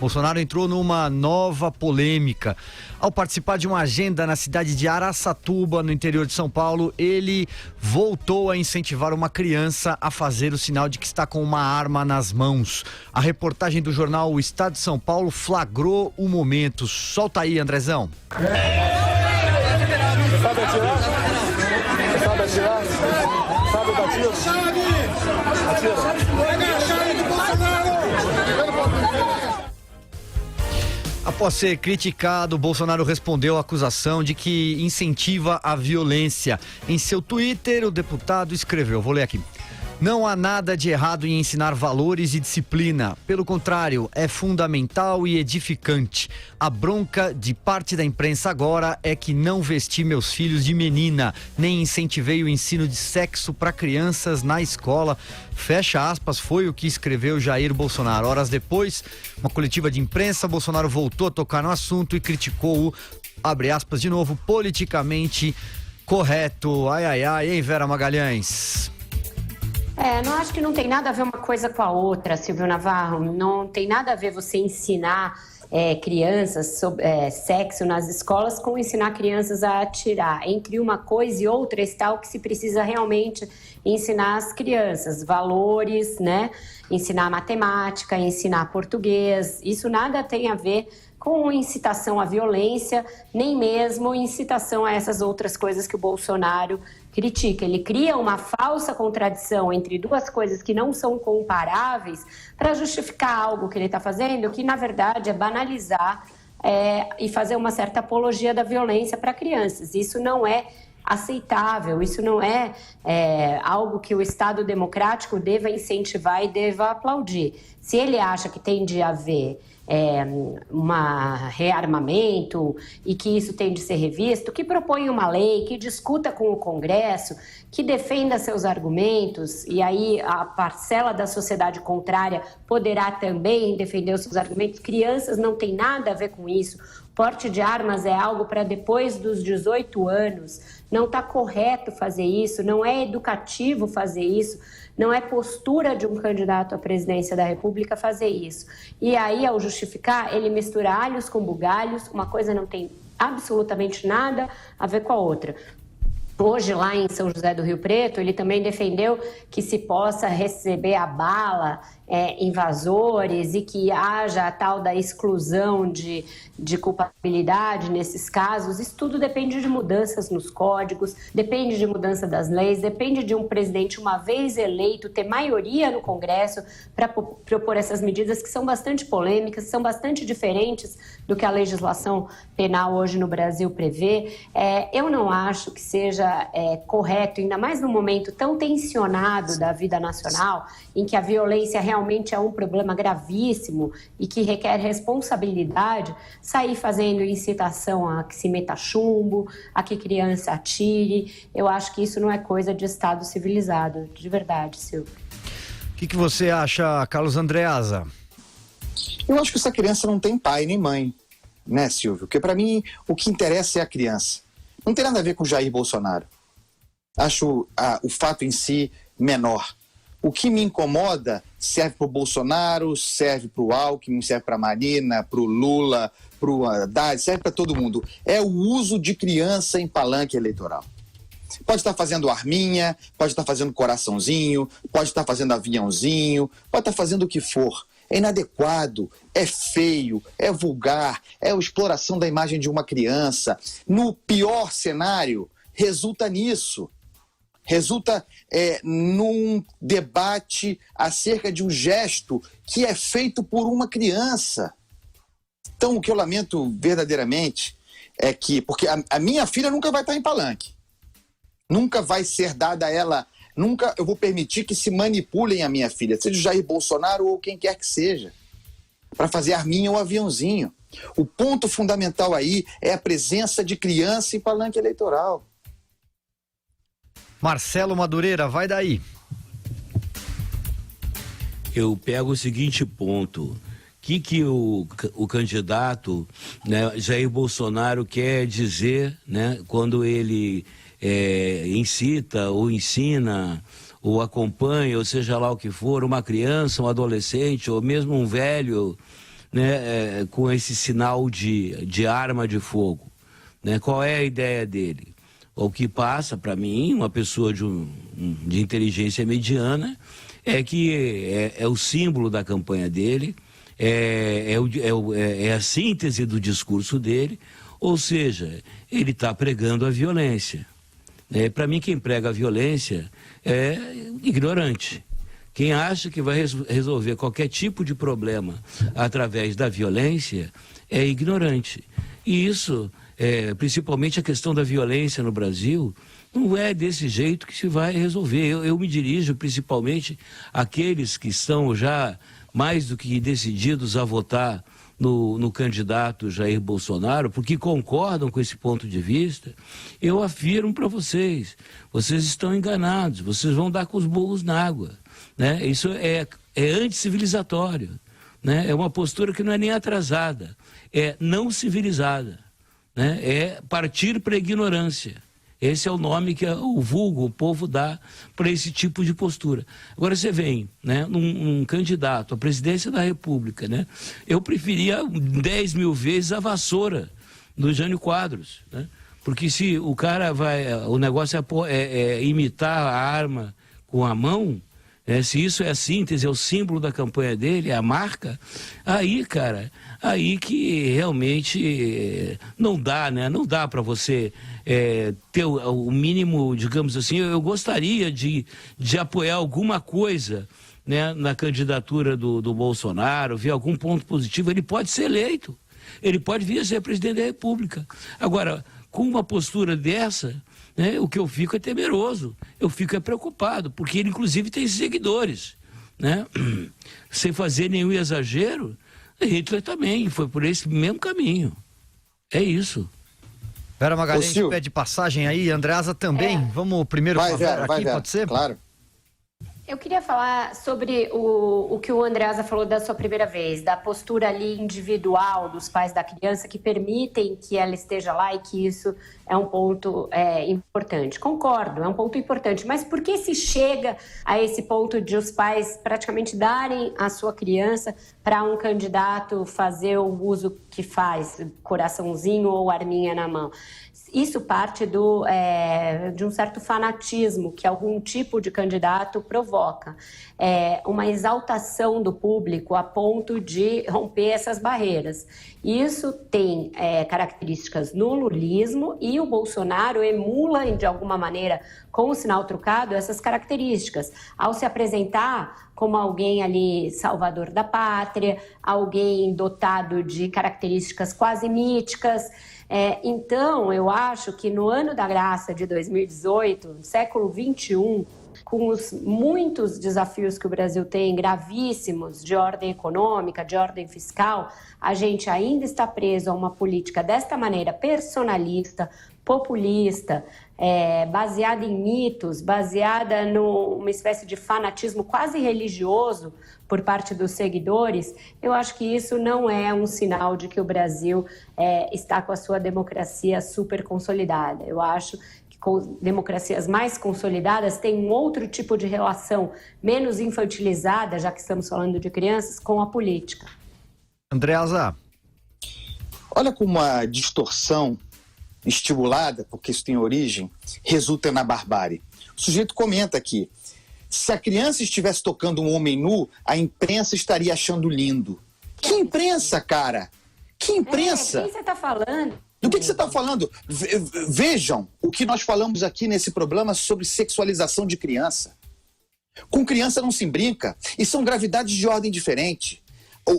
Bolsonaro entrou numa nova polêmica. Ao participar de uma agenda na cidade de Araçatuba, no interior de São Paulo, ele voltou a incentivar uma criança a fazer o sinal de que está com uma arma nas mãos. A reportagem do jornal O Estado de São Paulo flagrou o momento. Solta aí, Andrezão. Você sabe atirar? Você sabe atirar? Sabe dar tiro? Atira. Após ser criticado, Bolsonaro respondeu à acusação de que incentiva a violência. Em seu Twitter, o deputado escreveu, vou ler aqui: não há nada de errado em ensinar valores e disciplina. Pelo contrário, é fundamental e edificante. A bronca de parte da imprensa agora é que não vesti meus filhos de menina, nem incentivei o ensino de sexo para crianças na escola. Fecha aspas, foi o que escreveu Jair Bolsonaro. Horas depois, uma coletiva de imprensa, Bolsonaro voltou a tocar no assunto e criticou o, abre aspas de novo, politicamente correto. Ai, ai, ai, hein, Vera Magalhães? Não acho que não tem nada a ver uma coisa com a outra, Silvio Navarro. Não tem nada a ver você ensinar crianças sobre sexo nas escolas com ensinar crianças a atirar. Entre uma coisa e outra está o que se precisa realmente ensinar às crianças. Valores, né? Ensinar matemática, ensinar português. Isso nada tem a ver com incitação à violência, nem mesmo incitação a essas outras coisas que o Bolsonaro critica. Ele cria uma falsa contradição entre duas coisas que não são comparáveis para justificar algo que ele está fazendo, que na verdade é banalizar e fazer uma certa apologia da violência para crianças. Isso não é aceitável, isso não é algo que o Estado democrático deva incentivar e deva aplaudir. Se ele acha que tem de haver um rearmamento e que isso tem de ser revisto, que proponha uma lei, que discuta com o Congresso, que defenda seus argumentos, e aí a parcela da sociedade contrária poderá também defender os seus argumentos. Crianças não tem nada a ver com isso. Porte de armas é algo para depois dos 18 anos. Não está correto fazer isso, não é educativo fazer isso, não é postura de um candidato à presidência da República fazer isso. E aí, ao justificar, ele mistura alhos com bugalhos, uma coisa não tem absolutamente nada a ver com a outra. Hoje, lá em São José do Rio Preto, ele também defendeu que se possa receber a bala invasores e que haja a tal da exclusão de culpabilidade nesses casos. Isso tudo depende de mudanças nos códigos, depende de mudança das leis, depende de um presidente, uma vez eleito, ter maioria no Congresso para propor essas medidas que são bastante polêmicas, são bastante diferentes do que a legislação penal hoje no Brasil prevê. Eu não acho que seja correto, ainda mais num momento tão tensionado da vida nacional, em que a violência realmente é um problema gravíssimo e que requer responsabilidade, sair fazendo incitação a que se meta chumbo, a que criança atire. Eu acho que isso não é coisa de Estado civilizado, de verdade, Silvio. O que você acha, Carlos Andreasa? Eu acho que essa criança não tem pai nem mãe, né, Silvio? Porque para mim o que interessa é a criança. Não tem nada a ver com Jair Bolsonaro. Acho o fato em si menor. O que me incomoda serve para o Bolsonaro, serve para o Alckmin, serve para a Marina, para o Lula, para o Haddad, serve para todo mundo. É o uso de criança em palanque eleitoral. Pode estar fazendo arminha, pode estar fazendo coraçãozinho, pode estar fazendo aviãozinho, pode estar fazendo o que for. É inadequado, é feio, é vulgar, é a exploração da imagem de uma criança. No pior cenário, resulta nisso. Resulta num debate acerca de um gesto que é feito por uma criança. Então, o que eu lamento verdadeiramente é que... Porque a minha filha nunca vai estar em palanque. Nunca vai ser dada a ela... Nunca eu vou permitir que se manipulem a minha filha, seja o Jair Bolsonaro ou quem quer que seja, para fazer arminha ou aviãozinho. O ponto fundamental aí é a presença de criança em palanque eleitoral. Marcelo Madureira, vai daí. Eu pego o seguinte ponto. Que o candidato, né, Jair Bolsonaro quer dizer, né, quando ele incita ou ensina ou acompanha, ou seja lá o que for, uma criança, um adolescente ou mesmo um velho né, com esse sinal de arma de fogo, né? Qual é a ideia dele? O que passa para mim, uma pessoa de inteligência mediana, é que é o símbolo da campanha dele, é a síntese do discurso dele, ou seja, ele está pregando a violência. Para mim, quem prega a violência é ignorante. Quem acha que vai resolver qualquer tipo de problema através da violência é ignorante. E isso, principalmente a questão da violência no Brasil, não é desse jeito que se vai resolver. Eu me dirijo principalmente àqueles que estão já mais do que decididos a votar no candidato Jair Bolsonaro, porque concordam com esse ponto de vista. Eu afirmo para vocês, vocês estão enganados, vocês vão dar com os burros na água, né? Isso é anticivilizatório, né? É uma postura que não é nem atrasada, é não civilizada, né? É partir para a ignorância. Esse é o nome que o vulgo, o povo dá para esse tipo de postura. Agora você vem, né, num candidato à presidência da República, né? Eu preferia 10 mil vezes a vassoura do Jânio Quadros, né? Porque se o cara o negócio é imitar a arma com a mão, se isso é a síntese, é o símbolo da campanha dele, é a marca, aí, cara, aí que realmente não dá, né? Não dá para você ter o mínimo, digamos assim. Eu gostaria de apoiar alguma coisa, né, na candidatura do Bolsonaro, ver algum ponto positivo. Ele pode ser eleito, ele pode vir a ser presidente da República. Agora, com uma postura dessa, né, o que eu fico é temeroso, eu fico preocupado, porque ele inclusive tem seguidores, né? Sem fazer nenhum exagero, Hitler também foi por esse mesmo caminho. É isso. Vera Magalhães pede passagem aí, Andreasa também. Vamos primeiro com a Vera aqui, pode ser? Claro. Eu queria falar sobre o que o Andreasa falou da sua primeira vez, da postura ali individual dos pais da criança que permitem que ela esteja lá e que isso é um ponto importante. Concordo, é um ponto importante, mas por que se chega a esse ponto de os pais praticamente darem a sua criança para um candidato fazer o uso que faz, coraçãozinho ou arminha na mão? Isso parte de um certo fanatismo que algum tipo de candidato provoca. Uma exaltação do público a ponto de romper essas barreiras. Isso tem características no lulismo e o Bolsonaro emula, de alguma maneira, com o sinal trucado, essas características. Ao se apresentar como alguém ali salvador da pátria, alguém dotado de características quase míticas. Então, eu acho que no ano da graça de 2018, século XXI, com os muitos desafios que o Brasil tem, gravíssimos, de ordem econômica, de ordem fiscal, a gente ainda está preso a uma política desta maneira personalista, populista, baseada em mitos, baseada numa espécie de fanatismo quase religioso por parte dos seguidores. Eu acho que isso não é um sinal de que o Brasil está com a sua democracia super consolidada. Eu acho que democracias mais consolidadas têm um outro tipo de relação menos infantilizada, já que estamos falando de crianças, com a política. Andreasa. Olha como a distorção estimulada, porque isso tem origem, resulta na barbárie. O sujeito comenta aqui: se a criança estivesse tocando um homem nu, a imprensa estaria achando lindo. Que imprensa, cara? Que imprensa? Do que você está falando? Do que você está falando? Vejam o que nós falamos aqui nesse programa sobre sexualização de criança. Com criança não se brinca, e são gravidades de ordem diferente.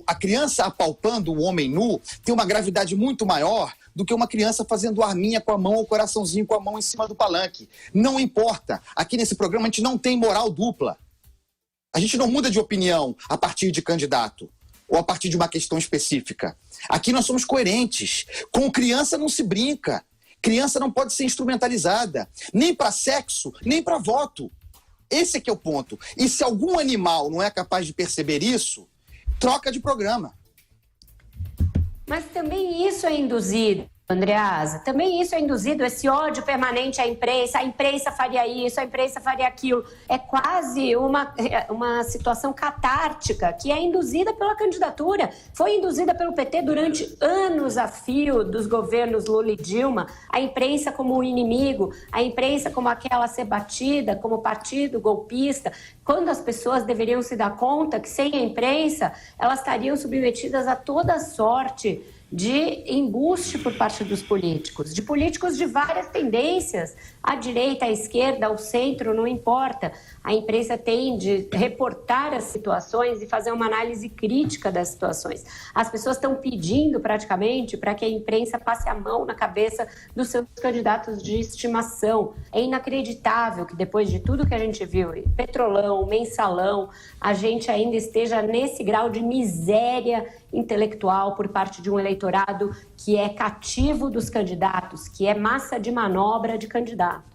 A criança apalpando o homem nu tem uma gravidade muito maior do que uma criança fazendo arminha com a mão ou coraçãozinho com a mão em cima do palanque. Não importa. Aqui nesse programa a gente não tem moral dupla. A gente não muda de opinião a partir de candidato ou a partir de uma questão específica. Aqui nós somos coerentes. Com criança não se brinca. Criança não pode ser instrumentalizada, nem para sexo, nem para voto. Esse é que é o ponto. E se algum animal não é capaz de perceber isso, troca de programa. Mas também isso é induzido. Andreasa, também isso é induzido, esse ódio permanente à imprensa, a imprensa faria isso, a imprensa faria aquilo. É quase uma situação catártica que é induzida pela candidatura. Foi induzida pelo PT durante anos a fio dos governos Lula e Dilma. A imprensa como o inimigo, a imprensa como aquela a ser batida, como partido golpista, quando as pessoas deveriam se dar conta que sem a imprensa elas estariam submetidas a toda sorte de embuste por parte dos políticos, de políticos de várias tendências, à direita, à esquerda, ao centro, não importa. A imprensa tem de reportar as situações e fazer uma análise crítica das situações. As pessoas estão pedindo praticamente para que a imprensa passe a mão na cabeça dos seus candidatos de estimação. É inacreditável que depois de tudo que a gente viu, Petrolão, Mensalão, a gente ainda esteja nesse grau de miséria intelectual por parte de um eleitorado que é cativo dos candidatos, que é massa de manobra de candidato.